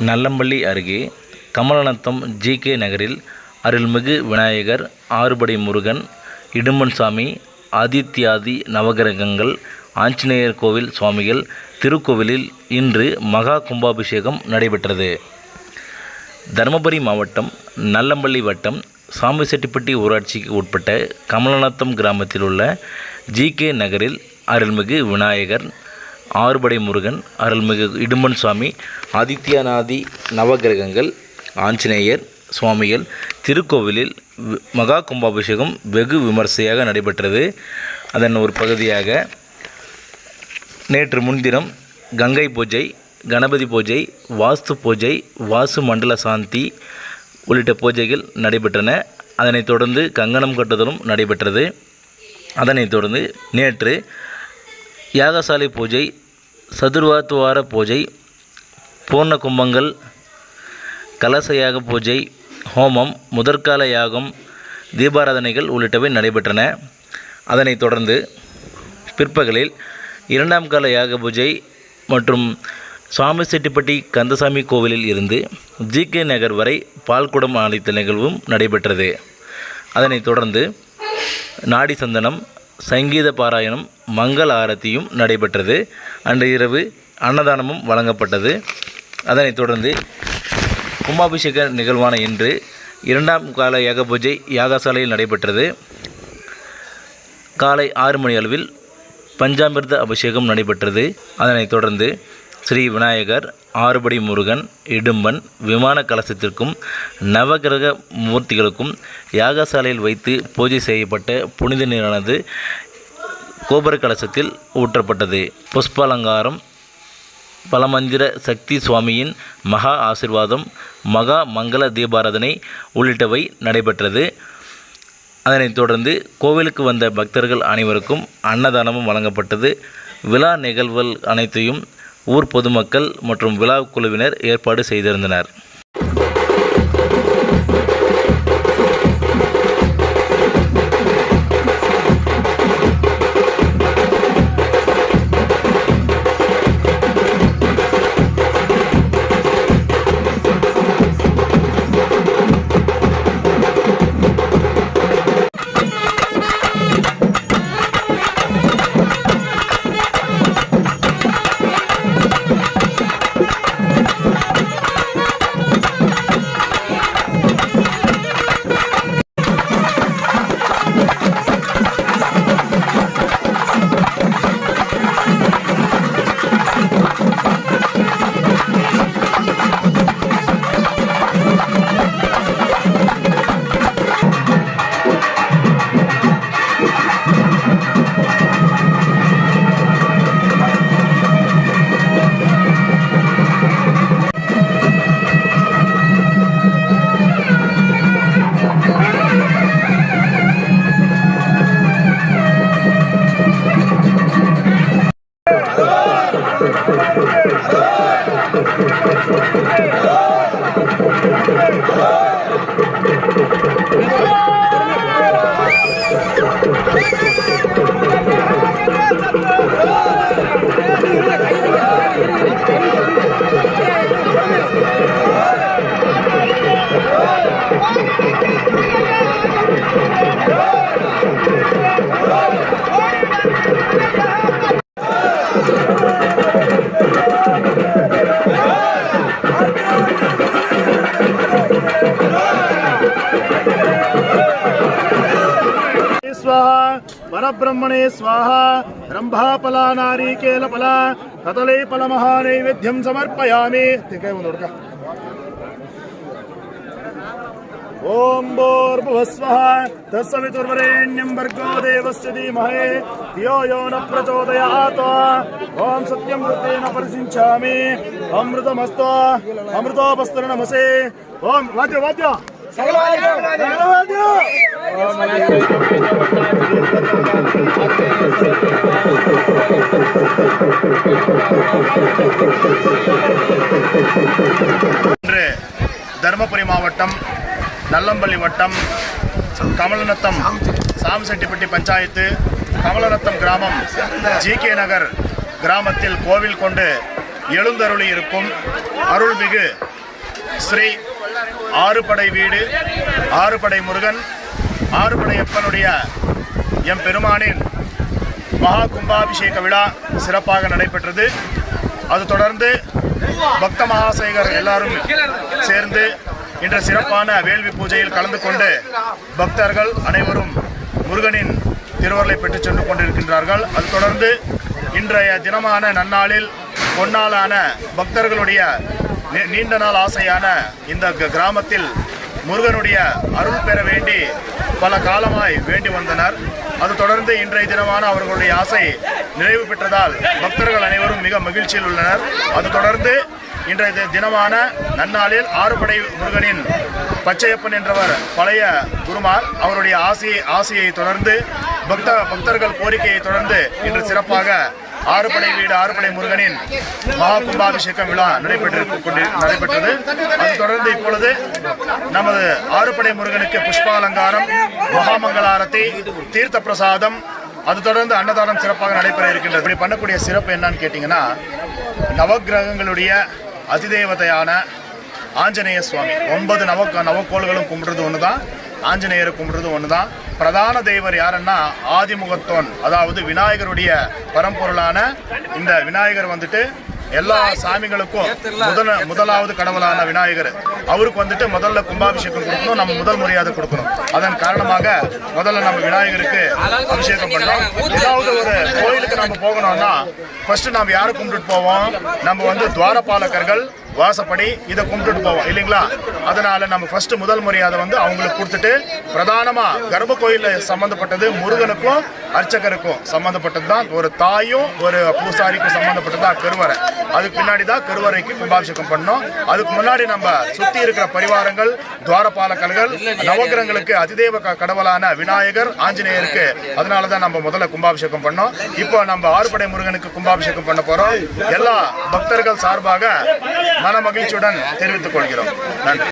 நல்லம்பள்ளி அருகே கமலநத்தம் ஜி.கே. நகரில் அருள்மிகு விநாயகர், ஆறுபடை முருகன், இடும்பன்சாமி, ஆதித்யாதி நவகிரகங்கள், ஆஞ்சநேயர் கோவில் சுவாமிகள் திருக்கோவிலில் இன்று மகா கும்பாபிஷேகம் நடைபெற்றது. தருமபுரி மாவட்டம் நல்லம்பள்ளி வட்டம் சாமிசெட்டிப்பட்டி ஊராட்சிக்கு உட்பட்ட கமலநத்தம் கிராமத்தில் உள்ள ஜி.கே. நகரில் அருள்மிகு விநாயகர், ஆறுபடை முருகன், அருள்மிகு இடும்பன்சாமி, ஆதித்யநாதி நவகிரகங்கள், ஆஞ்சநேயர் சுவாமிகள் திருக்கோவிலில் மகா கும்பாபிஷேகம் வெகு விமர்சையாக நடைபெற்றது. அதன் ஒரு பகுதியாக நேற்று முன்தினம் கங்கை பூஜை, கணபதி பூஜை, வாஸ்து பூஜை, வாசு மண்டல சாந்தி உள்ளிட்ட பூஜைகள் நடைபெற்றன. அதனைத் தொடர்ந்து கங்கணம் கட்டுதலும் நடைபெற்றது. அதனைத் தொடர்ந்து நேற்று யாகசாலை பூஜை, சதுர்வாத்துவார பூஜை, பூர்ண கும்பங்கள், கலச யாக பூஜை, ஹோமம், முதற்கால யாகம், தீபாராதனைகள் உள்ளிட்டவை நடைபெற்றன. அதனைத் தொடர்ந்து பிற்பகலில் இரண்டாம் கால யாக பூஜை மற்றும் சாமிசெட்டிப்பட்டி கந்தசாமி கோவிலில் இருந்து ஜி.கே. நகர் வரை பால்குடம் அளித்த நிகழ்வும் நடைபெற்றது. அதனைத் தொடர்ந்து நாடி சந்தனம், சங்கீத பாராயணம், மங்கள ஆரத்தியும் நடைபெற்றது. அன்று இரவு அன்னதானமும் வழங்கப்பட்டது. அதனைத் தொடர்ந்து கும்பாபிஷேக நிகழ்வான இன்று இரண்டாம் கால யாக பூஜை யாகசாலையில் நடைபெற்றது. காலை 6 மணி அளவில் பஞ்சாமிர்த அபிஷேகம் நடைபெற்றது. அதனைத் தொடர்ந்து ஸ்ரீ விநாயகர், ஆறுபடை முருகன், இடும்பன் விமான கலசத்திற்கும் நவகிரக மூர்த்திகளுக்கும் யாகசாலையில் வைத்து பூஜை செய்யப்பட்ட புனித நீரானது கோபுர கலசத்தில் ஊற்றப்பட்டது. புஷ்பாலங்காரம், பலமந்திர சக்தி சுவாமியின் மகா ஆசிர்வாதம், மகா மங்கள தீபாராதனை உள்ளிட்டவை நடைபெற்றது. அதனைத் தொடர்ந்து கோவிலுக்கு வந்த பக்தர்கள் அனைவருக்கும் அன்னதானமும் வழங்கப்பட்டது. விழா நிகழ்வுகள் அனைத்தையும் ஊர் பொதுமக்கள் மற்றும் விழா குழுவினர் ஏற்பாடு செய்திருந்தனர். परब्रह्मणे स्वाहा रंभाफला नारिकेलफला कदलीफलमहानैवेद्यं समर्पयामि. ओम भूर्भुवस्वः तत्सवितुर्वरेण्यं भर्गो देवस्य धीमहि धियो यो न प्रचोदयात्. ओम सत्यं वृत्तेन परिसिञ्चामि अमृतमस्तु अमृतोपस्तु नमसे. ओम वाद्य वाद्य தருமபுரி மாவட்டம் நல்லம்பள்ளி வட்டம் கமலநத்தம் சாமிசெட்டிப்பட்டி பஞ்சாயத்து கமலநத்தம் கிராமம் ஜி.கே. நகர் கிராமத்தில் கோவில் கொண்டு எழுந்தருளி இருக்கும் அருள்மிகு ஸ்ரீ ஆறுபடை வீடு ஆறுபடை முருகன் ஆறுபடையப்பனுடைய எம் பெருமானின் மகா கும்பாபிஷேக விழா சிறப்பாக நடைபெற்றது. அது தொடர்ந்து பக்த மகாசேகர் எல்லாரும் சேர்ந்து இன்று சிறப்பான வேள்வி பூஜையில் கலந்து கொண்டு பக்தர்கள் அனைவரும் முருகனின் திருவருளை பெற்றுச் சென்று கொண்டிருக்கின்றார்கள். அது தொடர்ந்து இன்றைய தினமான நன்னாளில் பொன்னாளான பக்தர்களுடைய நீண்ட நாள் ஆசையான இந்த கிராமத்தில் முருகனுடைய அருள் பெற வேண்டி பல காலமாய் வேண்டி வந்தனர். அது தொடர்ந்து இன்றைய தினமான அவர்களுடைய ஆசை நிறைவு பெற்றதால் பக்தர்கள் அனைவரும் மிக மகிழ்ச்சியில் உள்ளனர். அது தொடர்ந்து இன்றைய தினமான நன்னாளில் ஆறுபடை முருகனின் பச்சையப்பன் என்றவர் பழைய குருமார் அவருடைய ஆசையை தொடர்ந்து பக்தர்கள் கோரிக்கையை தொடர்ந்து இன்று சிறப்பாக ஆறுபடை வீடு ஆறுபடை முருகனின் மகா கும்பாபிஷேகம் விழா நடைபெற்றது. அது தொடர்ந்து இப்பொழுது நமது ஆறுபடை முருகனுக்கு புஷ்பாலங்காரம், மகாமங்கல ஆரத்தி, தீர்த்த பிரசாதம், அது தொடர்ந்து அன்னதானம் சிறப்பாக நடைபெற இருக்கின்றது. இப்படி பண்ணக்கூடிய சிறப்பு என்னன்னு கேட்டிங்கன்னா, நவக்கிரகங்களுடைய அதிதேவதையான ஆஞ்சநேய சுவாமி 9 நவக்கோள்களும் கும்பிடுறது ஒன்று தான், ஆஞ்சநேயரை கும்பிடுறது ஒன்று தான். பிரதான தெய்வர் யாருன்னா ஆதிமுகத்தோன், அதாவது விநாயகருடைய பரம்பொருளான இந்த விநாயகர் வந்துட்டு எல்லா சாமிகளுக்கும் முதலாவது கடவுளான விநாயகர். அவருக்கு வந்துட்டு முதல்ல கும்பாபிஷேகம் கொடுக்கணும், நம்ம முதல் மரியாதை கொடுக்கணும். அதன் காரணமாக முதல்ல நம்ம விநாயகருக்கு அபிஷேகம் பண்ணோம். ஏதாவது ஒரு கோயிலுக்கு நம்ம போகணும்னா ஃபர்ஸ்ட் நம்ம யாரை கும்பிட்டுட்டு போவோம்? நம்ம வந்து துவாரபாலகர்கள் வாசப்படி இதை கும்பிட்டுட்டு போவோம் இல்லைங்களா? அதனால நம்ம ஃபர்ஸ்ட் முதல் மரியாதை வந்து அவங்களுக்கு கொடுத்துட்டு, பிரதானமா கர்ப்ப கோயிலில் சம்பந்தப்பட்டது முருகனுக்கும் அர்ச்சகருக்கும் சம்பந்தப்பட்டது தான். ஒரு தாயும் ஒரு பூசாரிக்கும் சம்பந்தப்பட்டது தான் கருவறை. அதுக்கு பின்னாடி தான் கருவறைக்கு கும்பாபிஷேகம் பண்ணோம். அதுக்கு முன்னாடி நம்ம சுத்தி இருக்கிற பரிவாரங்கள், துவாரபாலகர்கள், நவகிரகங்களுக்கு அதிதேவ கடவுளான விநாயகர், ஆஞ்சநேயருக்கு, அதனாலதான் நம்ம முதல்ல கும்பாபிஷேகம் பண்ணோம். இப்போ நம்ம ஆறுபடை முருகனுக்கு கும்பாபிஷேகம் பண்ண போறோம். எல்லா பக்தர்கள் சார்பாக மன மகிழ்ச்சியுடன் தெரிவித்துக் கொள்கிறோம். நன்றி.